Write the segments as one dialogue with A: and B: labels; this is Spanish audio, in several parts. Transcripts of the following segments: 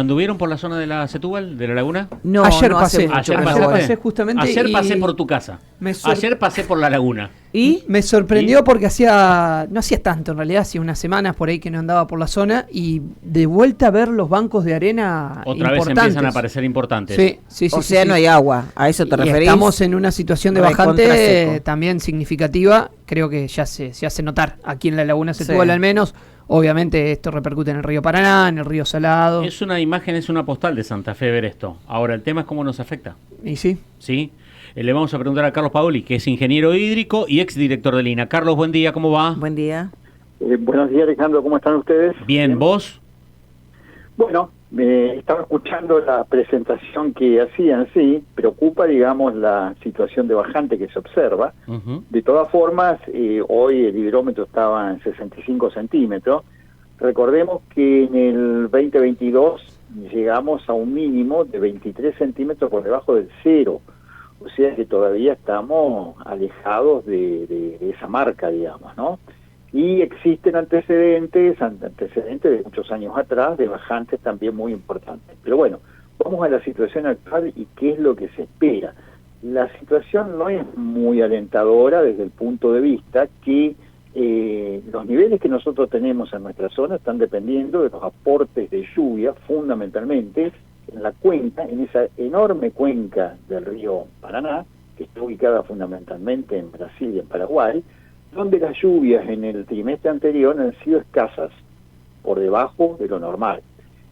A: ¿Anduvieron por la zona de la Setúbal, de la laguna?
B: No,
C: ayer
B: no
C: pasé.
B: hace mucho
A: Ayer
B: calor.
C: pasé justamente.
A: Ayer
C: y
A: pasé por tu casa. Ayer pasé por la laguna.
C: Y me sorprendió porque no hacía tanto en realidad, hacía unas semanas por ahí que no andaba por la zona y de vuelta a ver los bancos de arena
A: Otra vez empiezan a aparecer importantes.
C: Sí.
B: O sea, no hay agua, ¿a eso te referís?
C: Estamos en una situación de
B: Recontra
C: bajante
B: seco.
C: también significativa, creo que ya se hace notar aquí en la laguna Setúbal al menos. Obviamente esto repercute en el río Paraná, en el río Salado.
A: Es una imagen, es una postal de Santa Fe ver esto. Ahora, el tema es cómo nos afecta.
C: Y sí.
A: ¿Sí? Le vamos a preguntar a Carlos Paoli, que es ingeniero hídrico y exdirector del INA. Carlos, buen día, ¿cómo va?
B: Buen día.
D: Buenos días, Alejandro, ¿cómo están ustedes?
A: Bien, ¿vos?
D: Bueno, estaba escuchando la presentación que hacían, sí, preocupa, digamos, la situación de bajante que se observa. De todas formas, hoy el hidrómetro estaba en 65 centímetros. Recordemos que en el 2022 llegamos a un mínimo de 23 centímetros por debajo del cero. O sea que todavía estamos alejados de esa marca, digamos, ¿no? Y existen antecedentes de muchos años atrás, de bajantes también muy importantes. Pero bueno, vamos a la situación actual y qué es lo que se espera. La situación no es muy alentadora desde el punto de vista que los niveles que nosotros tenemos en nuestra zona están dependiendo de los aportes de lluvia, fundamentalmente, en la cuenca, en esa enorme cuenca del río Paraná, que está ubicada fundamentalmente en Brasil y en Paraguay, donde las lluvias en el trimestre anterior han sido escasas, por debajo de lo normal.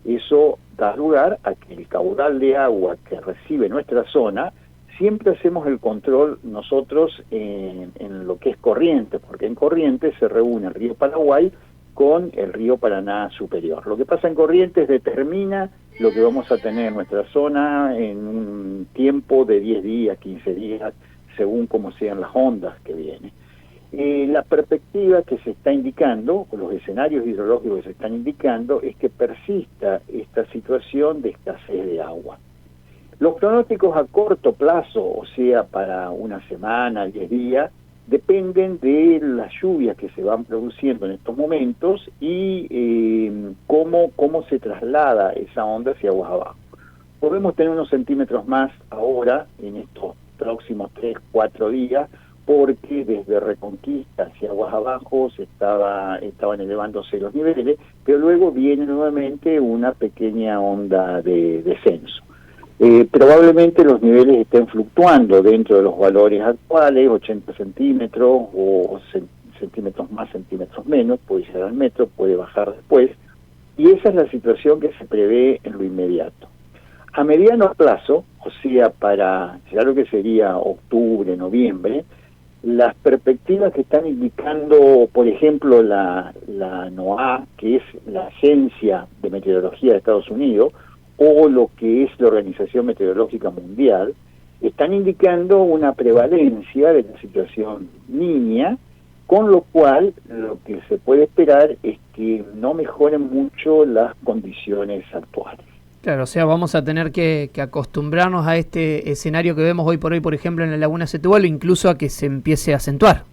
D: Eso da lugar a que el caudal de agua que recibe nuestra zona, siempre hacemos el control nosotros en lo que es Corrientes, porque en Corrientes se reúne el río Paraguay con el río Paraná superior. Lo que pasa en Corrientes determina lo que vamos a tener en nuestra zona en un tiempo de 10 días, 15 días, según cómo sean las ondas que vienen. La perspectiva que se está indicando, o los escenarios hidrológicos que se están indicando, es que persista esta situación de escasez de agua. Los pronósticos a corto plazo, o sea, para una semana, 10 días, dependen de las lluvias que se van produciendo en estos momentos y cómo se traslada esa onda hacia aguas abajo. Podemos tener unos centímetros más ahora, en estos próximos 3, 4 días, porque desde Reconquista hacia aguas abajo estaban elevándose los niveles, pero luego viene nuevamente una pequeña onda de descenso. Probablemente los niveles estén fluctuando dentro de los valores actuales, 80 centímetros o centímetros más, centímetros menos, puede llegar al metro, puede bajar después, y esa es la situación que se prevé en lo inmediato. A mediano plazo, o sea, para ya lo que sería octubre, noviembre, las perspectivas que están indicando, por ejemplo, la NOAA, que es la Agencia de Meteorología de Estados Unidos, o lo que es la Organización Meteorológica Mundial, están indicando una prevalencia de la situación niña, con lo cual lo que se puede esperar es que no mejoren mucho las condiciones actuales.
C: Claro, o sea, vamos a tener que acostumbrarnos a este escenario que vemos hoy por hoy, por ejemplo, en la laguna Setúbal, o incluso a que se empiece a acentuar.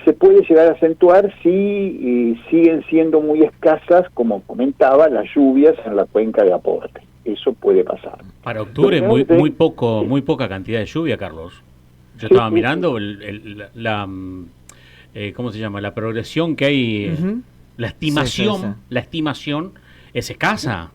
D: Se puede llegar a acentuar si siguen siendo muy escasas, como comentaba, las lluvias en la cuenca de aporte. Eso puede pasar.
A: Para octubre muy poca cantidad de lluvia, Carlos. Yo estaba mirando ¿cómo se llama? La progresión que hay, la estimación, la estimación es escasa.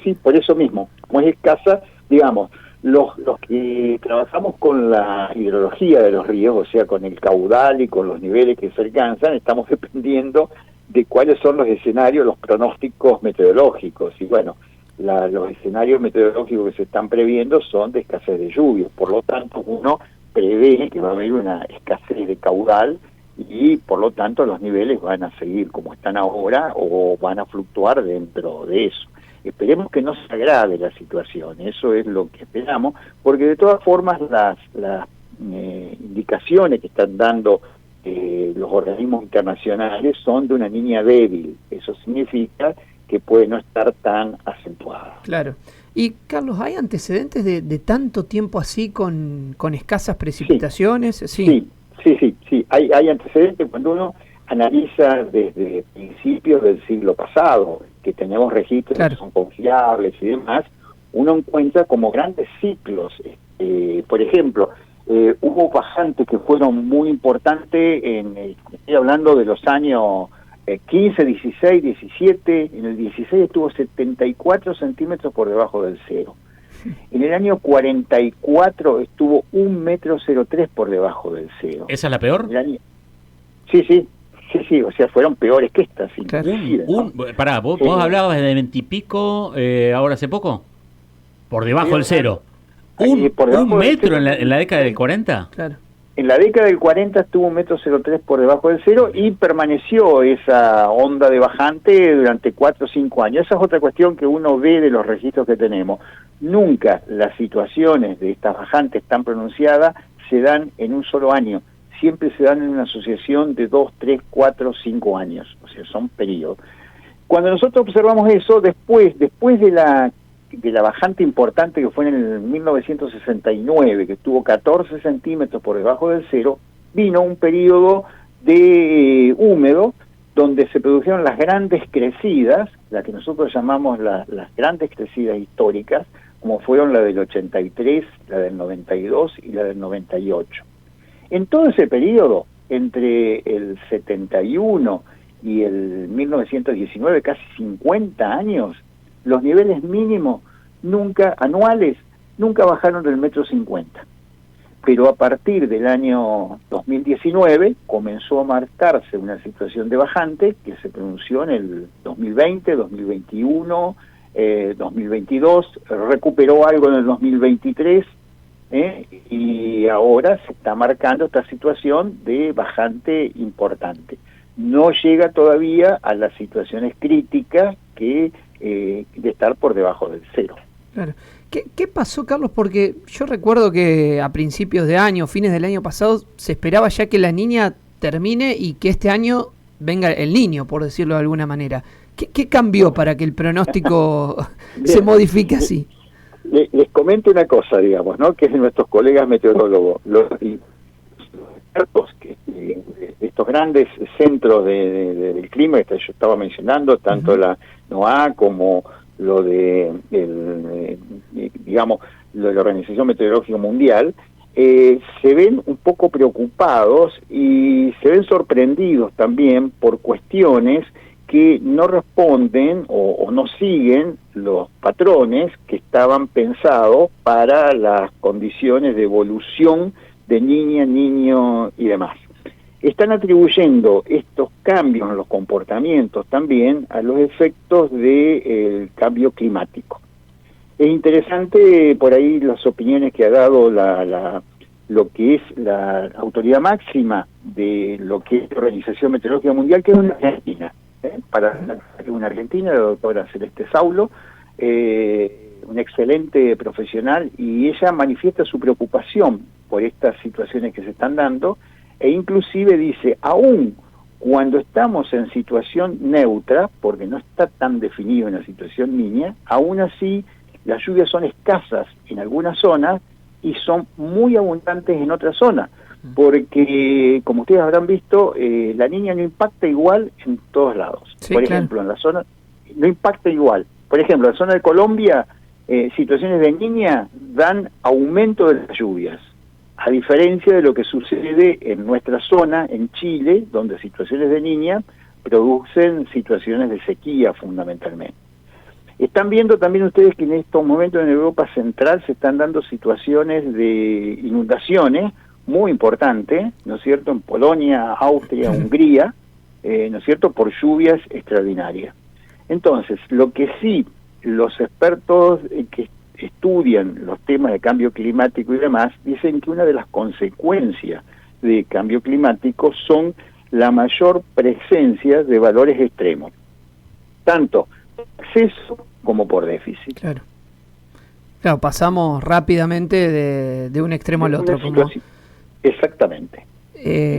D: Sí, por eso mismo, como es escasa, digamos, los que trabajamos con la hidrología de los ríos, o sea, con el caudal y con los niveles que se alcanzan, estamos dependiendo de cuáles son los escenarios, los pronósticos meteorológicos. Y bueno, los escenarios meteorológicos que se están previendo son de escasez de lluvias. Por lo tanto, uno prevé que va a haber una escasez de caudal y por lo tanto los niveles van a seguir como están ahora o van a fluctuar dentro de eso. Esperemos que no se agrave la situación, eso es lo que esperamos, porque de todas formas las indicaciones que están dando los organismos internacionales son de una niña débil. Eso significa que puede no estar tan acentuada.
C: Claro. Y Carlos, ¿hay antecedentes de tanto tiempo así con escasas precipitaciones?
D: Sí. Hay antecedentes cuando uno analiza desde principios del siglo pasado, que tenemos registros que son confiables y demás, uno encuentra como grandes ciclos. Por ejemplo, hubo bajantes que fueron muy importantes, estoy hablando de los años 15, 16, 17, en el 16 estuvo 74 centímetros por debajo del cero. En el año 44 estuvo 1,03 m por debajo del cero.
A: ¿Esa es la peor?
D: Sí, o sea, fueron peores que estas.
A: Pará, vos hablabas de 20 y pico, ahora hace poco, por debajo del cero. ¿Un metro en la década del 40?
C: Claro.
D: En la década del 40 estuvo 1,03 m por debajo del cero y permaneció esa onda de bajante durante 4 o 5 años. Esa es otra cuestión que uno ve de los registros que tenemos. Nunca las situaciones de estas bajantes tan pronunciadas se dan en un solo año. Siempre se dan en una asociación de 2, 3, 4, 5 años. O sea, son periodos. Cuando nosotros observamos eso, después de la bajante importante que fue en el 1969, que estuvo 14 centímetros por debajo del cero, vino un periodo de húmedo donde se produjeron las grandes crecidas, las que nosotros llamamos las grandes crecidas históricas, como fueron la del 83, la del 92 y la del 98. En todo ese periodo, entre el 71 y el 1919, casi 50 años, los niveles mínimos anuales nunca bajaron del 1,50 m. Pero a partir del año 2019 comenzó a marcarse una situación de bajante que se pronunció en el 2020, 2021, 2022, recuperó algo en el 2023, y ahora se está marcando esta situación de bajante importante. No llega todavía a las situaciones críticas de estar por debajo del cero.
C: Claro. ¿Qué pasó, Carlos? Porque yo recuerdo que a principios de año, fines del año pasado, se esperaba ya que la niña termine y que este año venga el niño, por decirlo de alguna manera. ¿Qué cambió para que el pronóstico se modifique así?
D: Les comento una cosa, digamos, ¿no? Que es de nuestros colegas meteorólogos, los expertos estos grandes centros del clima que yo estaba mencionando, tanto la NOAA como lo de la Organización Meteorológica Mundial, se ven un poco preocupados y se ven sorprendidos también por cuestiones que no responden o no siguen los patrones que estaban pensados para las condiciones de evolución de niña, niño y demás. Están atribuyendo estos cambios en los comportamientos también a los efectos del cambio climático. Es interesante por ahí las opiniones que ha dado lo que es la autoridad máxima de lo que es la Organización Meteorológica Mundial, que es una Argentina. Una argentina, la doctora Celeste Saulo, una excelente profesional, y ella manifiesta su preocupación por estas situaciones que se están dando, e inclusive dice, aún cuando estamos en situación neutra, porque no está tan definido en la situación niña, aún así las lluvias son escasas en algunas zonas y son muy abundantes en otras zonas, porque como ustedes habrán visto, la niña no impacta igual en todos lados. Sí, por ejemplo, en la zona no impacta igual. Por ejemplo, en la zona de Colombia, situaciones de niña dan aumento de las lluvias, a diferencia de lo que sucede en nuestra zona, en Chile, donde situaciones de niña producen situaciones de sequía fundamentalmente. Están viendo también ustedes que en estos momentos en Europa Central se están dando situaciones de inundaciones muy importantes, ¿no es cierto?, en Polonia, Austria, Hungría, ¿no es cierto?, por lluvias extraordinarias. Entonces, lo que sí los expertos que estudian los temas de cambio climático y demás, dicen que una de las consecuencias de cambio climático son la mayor presencia de valores extremos, tanto por exceso como por déficit.
C: Claro, pasamos rápidamente de un extremo al otro.
D: Exactamente.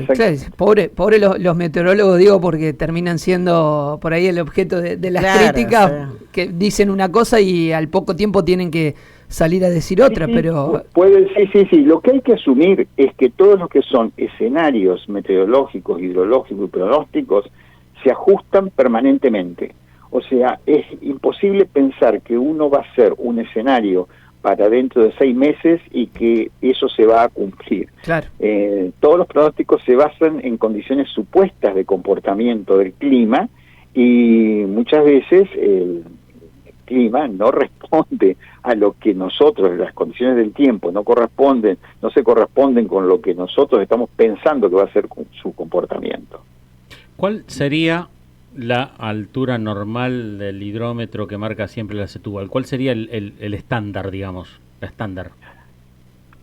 C: Claro, pobre los meteorólogos, digo, porque terminan siendo por ahí el objeto de las críticas, que dicen una cosa y al poco tiempo tienen que salir a decir otra,
D: sí,
C: pero...
D: Sí. Lo que hay que asumir es que todos los que son escenarios meteorológicos, hidrológicos y pronósticos se ajustan permanentemente. O sea, es imposible pensar que uno va a hacer un escenario para dentro de 6 meses y que eso se va a cumplir.
C: Claro.
D: Todos los pronósticos se basan en condiciones supuestas de comportamiento del clima y muchas veces el clima no responde a lo que nosotros, las condiciones del tiempo no se corresponden con lo que nosotros estamos pensando que va a ser su comportamiento.
A: ¿Cuál sería la altura normal del hidrómetro que marca siempre la Setúbal? ¿Cuál sería el estándar, digamos, la estándar?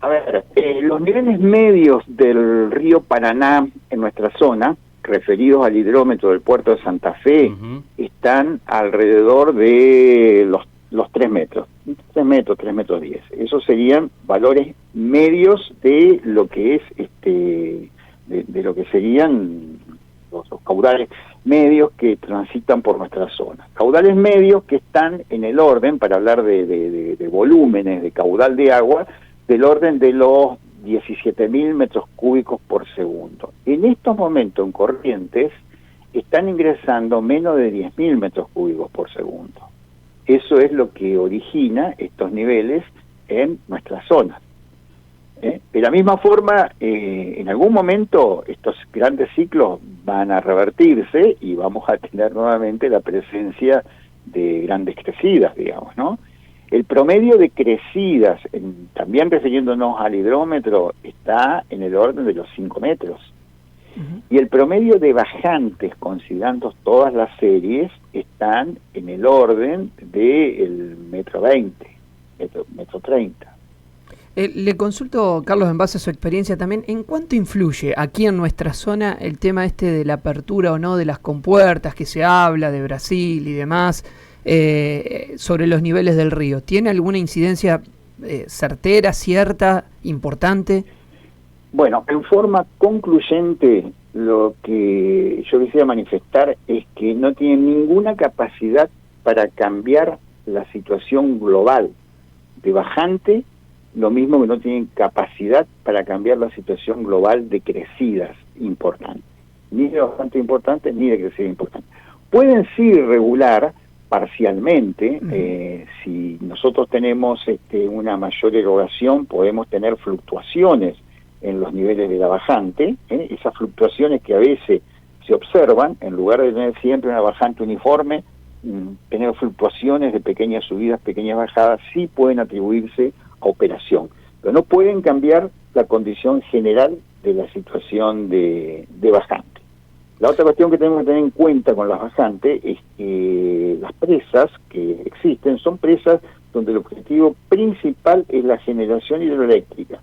D: A ver, los niveles medios del río Paraná en nuestra zona, referidos al hidrómetro del puerto de Santa Fe, están alrededor de los 3 metros. 3 metros, 3 metros 10. Esos serían valores medios de lo que es de lo que serían los caudales medios que transitan por nuestra zona. Caudales medios que están en el orden, para hablar de volúmenes de caudal de agua, del orden de los 17.000 metros cúbicos por segundo. En estos momentos en Corrientes están ingresando menos de 10.000 metros cúbicos por segundo. Eso es lo que origina estos niveles en nuestra zona. De la misma forma, en algún momento estos grandes ciclos van a revertirse y vamos a tener nuevamente la presencia de grandes crecidas, digamos, ¿no? El promedio de crecidas, también refiriéndonos al hidrómetro, está en el orden de los 5 metros. Y el promedio de bajantes, considerando todas las series, están en el orden del metro 20, metro 30.
C: Le consulto, Carlos, en base a su experiencia también, ¿en cuánto influye aquí en nuestra zona el tema de la apertura o no de las compuertas que se habla de Brasil y demás sobre los niveles del río? ¿Tiene alguna incidencia certera, cierta, importante?
D: Bueno, en forma concluyente, lo que yo quisiera manifestar es que no tiene ninguna capacidad para cambiar la situación global de bajante, lo mismo que no tienen capacidad para cambiar la situación global de crecidas importantes, ni de bastante importantes ni de crecidas importantes. Pueden sí regular parcialmente, si nosotros tenemos una mayor erogación, podemos tener fluctuaciones en los niveles de la bajante, esas fluctuaciones que a veces se observan, en lugar de tener siempre una bajante uniforme, tener fluctuaciones de pequeñas subidas, pequeñas bajadas, sí pueden atribuirse a operación, pero no pueden cambiar la condición general de la situación de bajante. La otra cuestión que tenemos que tener en cuenta con las bajantes es que las presas que existen son presas donde el objetivo principal es la generación hidroeléctrica.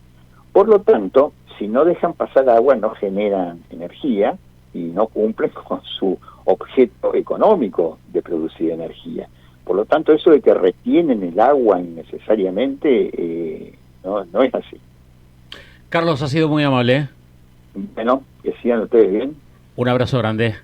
D: Por lo tanto, si no dejan pasar agua, no generan energía y no cumplen con su objeto económico de producir energía. Por lo tanto, eso de que retienen el agua innecesariamente no es así.
A: Carlos, ha sido muy amable.
D: Bueno, que sigan ustedes bien.
A: Un abrazo grande.